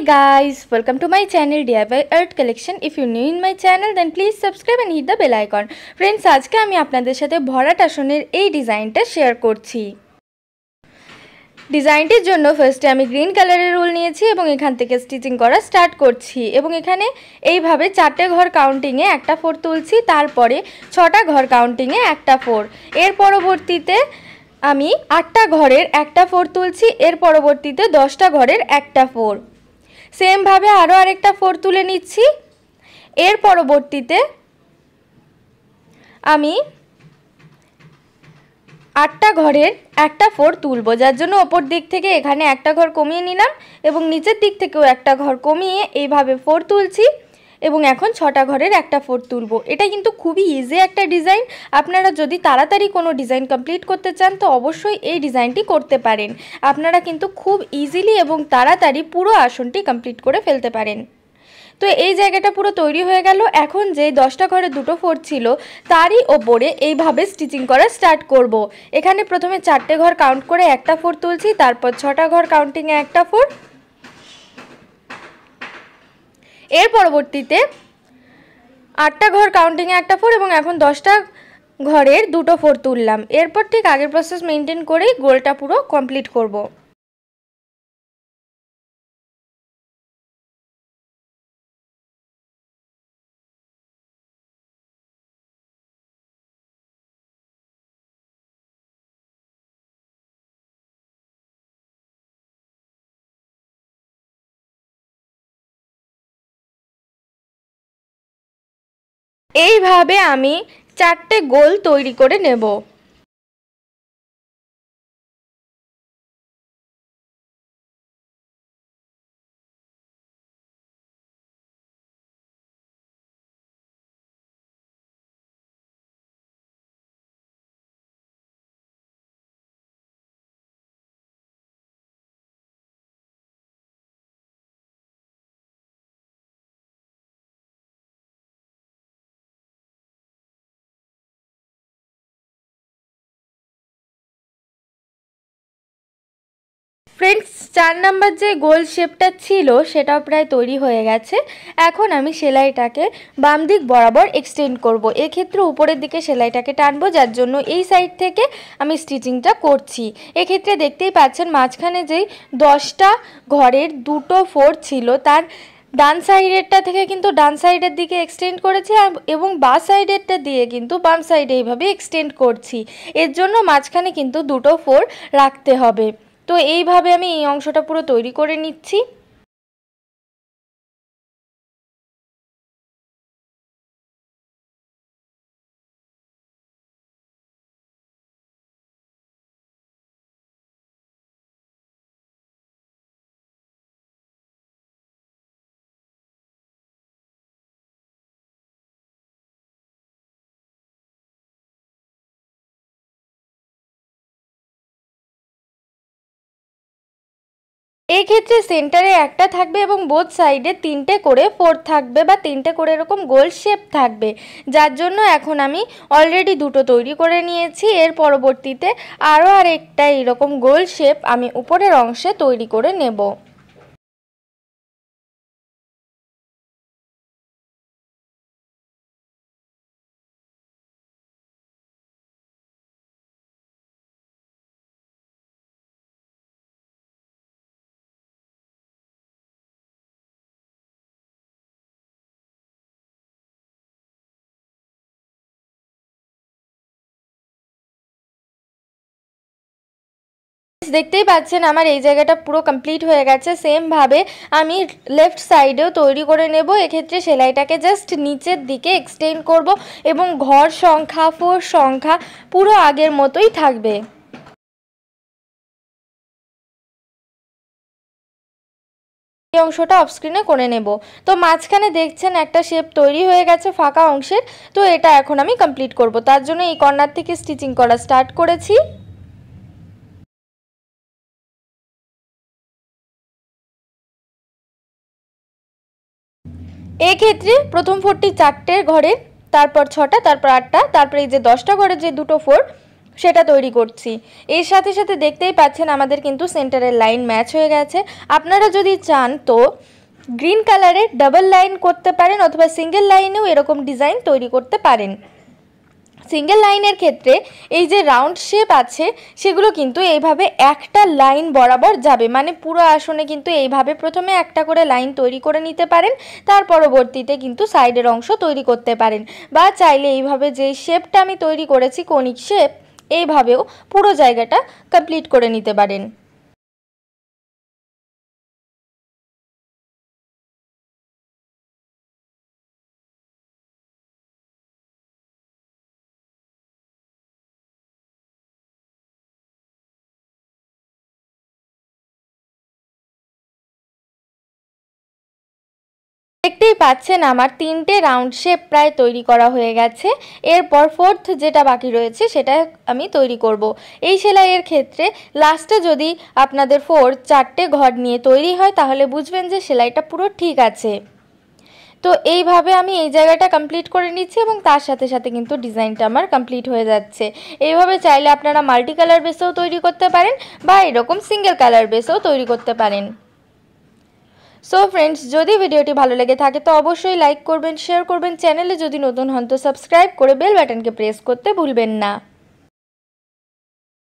Hey guys, welcome to my channel DIY Art Collection. If you're new in my channel then please subscribe and hit the bell icon. Friends, আজকে আমি আপনাদের সাথে ভরাট আসনের এই ডিজাইনটা শেয়ার করছি। ডিজাইনটির জন্য ফার্স্টে আমি গ্রিন কালারের রুল নিয়েছি এবং এখান থেকে স্টিচিং করা স্টার্ট করছি এবং এখানে এইভাবে 4টে ঘর কাউন্টিংয়ে একটা 4 তুলছি, তারপরে 6টা ঘর কাউন্টিংয়ে একটা 4। এর পরবর্তীতে আমি 8টা ঘরের একটা 4 তুলছি, এর পরবর্তীতে 10টা ঘরের একটা 4। সেম ভাবে আরো আরেকটা 4 তুলে নিচ্ছি। এর পরবর্তীতে আমি 8টা ঘরের একটা 4 তুলব, যার জন্য উপর দিক থেকে এখানে একটা ঘর কমিয়ে নিলাম এবং নিচের দিক থেকেও একটা ঘর কমিয়ে এইভাবে 4 তুলছি এবং এখন 6টা ঘরের একটা 4 তুলব। এটা কিন্তু খুবই ইজি একটা ডিজাইন। আপনারা যদি তাড়াতাড়ি কোনো ডিজাইন কমপ্লিট করতে চান তো অবশ্যই এই ডিজাইনটি করতে পারেন। আপনারা কিন্তু খুব ইজিলি এবং তাড়াতাড়ি পুরো আসনটি কমপ্লিট করে ফেলতে পারেন। তো এই জায়গাটা পুরো তৈরি হয়ে গেল। এখন যে 10টা ঘরে দুটো 4 ছিল তারই ওপরে এইভাবে স্টিচিং করা স্টার্ট করব। এখানে প্রথমে 4টে ঘর কাউন্ট করে একটা 4 তুলছি, তারপর 6টা ঘর কাউন্টিংয়ে একটা 4। এর পরবর্তীতে 8টা ঘর কাউন্টিংয়ে একটা 4 এবং এখন 10টা ঘরের দুটো 4 তুললাম। এরপর ঠিক আগের প্রসেস মেনটেন করেই গোলটা পুরো কমপ্লিট করব। এইভাবে আমি 4টে গোল তৈরি করে নেব। ফ্রেন্ডস, 4 নাম্বার যে গোল শেপটা ছিল সেটাও প্রায় তৈরি হয়ে গেছে। এখন আমি সেলাইটাকে বাম দিক বরাবর এক্সটেন্ড করব। এক্ষেত্রে উপরের দিকে সেলাইটাকে টানবো, যার জন্য এই সাইড থেকে আমি স্টিচিংটা করছি। এক্ষেত্রে দেখতেই পাচ্ছেন মাঝখানে যেই 10টা ঘরের দুটো 4 ছিল তার ডান সাইডেরটা থেকে কিন্তু ডান সাইডের দিকে এক্সটেন্ড করেছি এবং বাঁ সাইডেরটা দিয়ে কিন্তু বাম সাইডে এইভাবে এক্সটেন্ড করছি। এর জন্য মাঝখানে কিন্তু দুটো 4 রাখতে হবে। তো এইভাবে আমি এই অংশটা পুরো তৈরি করে নিচ্ছি। এই ক্ষেত্রে সেন্টারে একটা থাকবে এবং বোথ সাইডে 3টে করে 4 থাকবে বা 3টে করে এরকম গোল শেপ থাকবে, যার জন্য এখন আমি অলরেডি দুটো তৈরি করে নিয়েছি। এর পরবর্তীতে আরও আরেকটা এরকম গোল শেপ আমি উপরের অংশে তৈরি করে নেব। দেখতেই পাচ্ছেন আমার এই জায়গাটা পুরো কমপ্লিট হয়ে গেছে। সেম ভাবে আমি লেফট সাইডেও তৈরি করে নেব। এক্ষেত্রে সেলাইটাকে জাস্ট নিচের দিকে এক্সটেন্ড করব এবং ঘর সংখ্যা 4 সংখ্যা পুরো আগের মতোই থাকবে। এই অংশটা অফ স্ক্রিনে করে নেব। তো মাঝখানে দেখছেন একটা শেপ তৈরি হয়ে গেছে ফাঁকা অংশের। তো এটা এখন আমি কমপ্লিট করব, তার জন্য এই কর্নার থেকে স্টিচিং করা স্টার্ট করেছি। এই ক্ষেত্রে প্রথম 4টি 4টে ঘরের, তারপর 6টা, তারপর 8টা, তারপর এই যে 10টা ঘরের যে দুটো 4 সেটা তৈরি করছি। এর সাথে সাথে দেখতেই পাচ্ছেন আমাদের কিন্তু সেন্টারের লাইন ম্যাচ হয়ে গেছে। আপনারা যদি চান তো গ্রিন কালারের ডাবল লাইন করতে পারেন অথবা সিঙ্গেল লাইনেও এরকম ডিজাইন তৈরি করতে পারেন। সিঙ্গেল লাইনের ক্ষেত্রে এই যে রাউন্ড শেপ আছে সেগুলো কিন্তু এইভাবে একটা লাইন বরাবর যাবে, মানে পুরো আসনে কিন্তু এইভাবে প্রথমে একটা করে লাইন তৈরি করে নিতে পারেন, তার পরবর্তীতে কিন্তু সাইডের অংশ তৈরি করতে পারেন, বা চাইলে এইভাবে যে শেপটা আমি তৈরি করেছি কনিক শেপ, এইভাবেও পুরো জায়গাটা কমপ্লিট করে নিতে পারেন। দেখতেই পাচ্ছেন আমার 3টে রাউন্ড শেপ প্রায় তৈরি করা হয়ে গেছে। এরপর ফোর্থ যেটা বাকি রয়েছে সেটা আমি তৈরি করব। এই সেলাইয়ের ক্ষেত্রে লাস্টে যদি আপনাদের 4টে ঘর নিয়ে তৈরি হয় তাহলে বুঝবেন যে সেলাইটা পুরো ঠিক আছে। তো এইভাবে আমি এই জায়গাটা কমপ্লিট করে নিচ্ছি এবং তার সাথে সাথে কিন্তু ডিজাইনটা আমার কমপ্লিট হয়ে যাচ্ছে। এইভাবে চাইলে আপনারা মাল্টি কালার বেসেও তৈরি করতে পারেন বা এরকম সিঙ্গেল কালার বেসেও তৈরি করতে পারেন। সো ফ্রেন্ডস, যদি ভিডিওটি ভালো লেগে থাকে তো অবশ্যই লাইক করবেন, শেয়ার করবেন, চ্যানেলে যদি নতুন হন তো সাবস্ক্রাইব করে বেল বাটনকে প্রেস করতে ভুলবেন না।